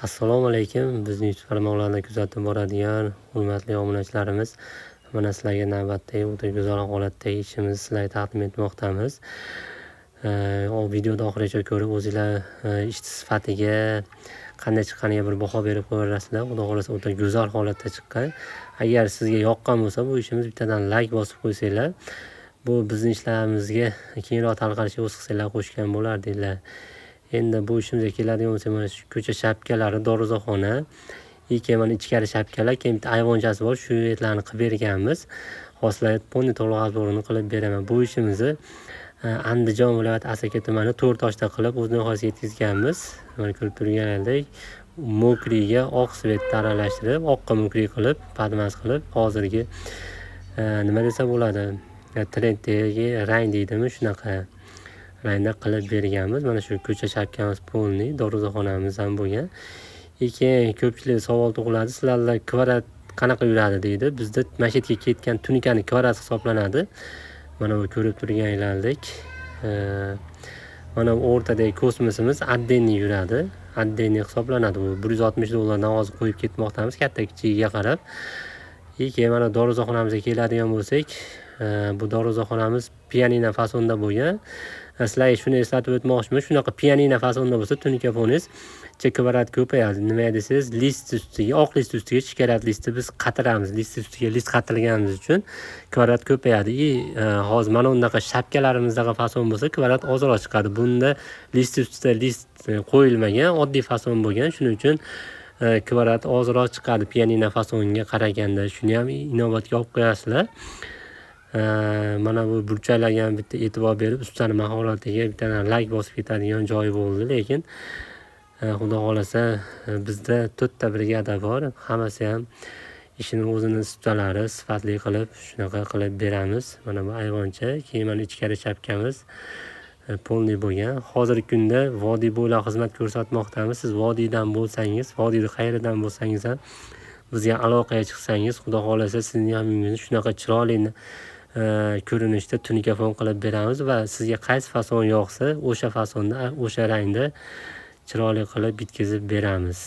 Assalomu alaykum. Bizning YouTube tarmoqlarni kuzatib boradigan hurmatli obunachilarimiz, mana sizlarga navbatdagi o'ta go'zal holatdagi ishimizni sizlarga taqdim etmoqdamiz. Videoni oxirigacha ko'rib o'zinglar ish sifatiga qanday chiqqaniga bir baho berib qo'yasizlar. Xudo xolasa o'ta go'zal holatda chiqqan. Agar sizga yoqqan bo'lsa, bu ishimiz bittadan like bosib qo'ysanglar, bu bizning ishlarimizga keyinroq tarqalishiga o'z hissanglar qo'shgan bo'lardinglar. Endi bu ishimizga keladigan bo'lsa, mana shu ko'cha shapkalari, doruzaxona, mana ichkari shapkalar, keyin bitta ayvonchasi bor, shu yerlarni qilib berganmiz. Hozir ponni to'liq obzorini qilib beraman. Bu ishimizni Andijon viloyati Asaka tumani To'rtoshda qilib o'z nihoyasiga yetkazganmiz. Mana ko'rib turganingizdek, mokriga oq svetni aralashtirib, oqqa mokri qilib, padmas qilib, hozirgi nima desa bo'ladi, trenddagi rang deydimi, shunaqa rangda qilib berganmiz. Mana shu ko'cha shapkamiz polni, doruzaxonamiz ham bo'lgan. Keyin ko'pchilik savol tug'iladi, sizlarda kvadrat qanaqa yuradi deydi. Bizda masjidga ketgan tunikani kvadrat hisoblanadi. Mana bu ko'rib turganingizdek, mana bu o'rtadagi kosmosimiz отдельный yuradi. Отдельный hisoblanadi. Bu $160 hozir qo'yib ketmoqdamiz, katta kichigiga qarab. Keyin mana doruzaxonamizga keladigan bo'lsak, bu doruzaxonamiz pianino fasonda bo'lgan. Sizlarga shuni eslatib o'tmoqchiman, shunaqa pianino fasonda bo'lsa, tunika foningiz kvadrat ko'payadi. Nima desangiz, list ustiga, oq list ustiga chikarat listi biz qatiramiz. List ustiga list qatirganimiz uchun kvadrat ko'payadi. Hozir mana bunaqa shapkalarimizdagi fason bo'lsa, kvadrat ozroq chiqadi. Bunda list ustida list qo'yilmagan, oddiy fason bo'lgan. Shuning uchun kvadrat ozroq chiqadi pianino fasoniga qaraganda. Shuni ham inobatga olib qo'yasizlar. Mana bu burchaklarga ham bitta e'tibor berib, ustani mahoratiga bittadan like bosib ketadigan joyi bo'ldi, lekin xudo xolasa bizda 4 ta brigada bor. Hammasi ham ishini o'zini ustalari sifatli qilib, shunaqa qilib beramiz. Mana bu ayvoncha, keyin mana ichkari shapkamiz polni bo'lgan. Hozirgi kunda vodiy bo'ylab xizmat ko'rsatmoqdamiz. Siz vodiydan bo'lsangiz, vodiyning qayeridan bo'lsangiz ham bizga aloqaga chiqsangiz, xudo xolasa sizning ham uyingizni shunaqa chiroyli ko'rinishda tunikafon qilib beramiz va sizga qaysi fason yoqsa, o'sha fasonda, o'sha rangda chiroyli qilib bitkazib beramiz.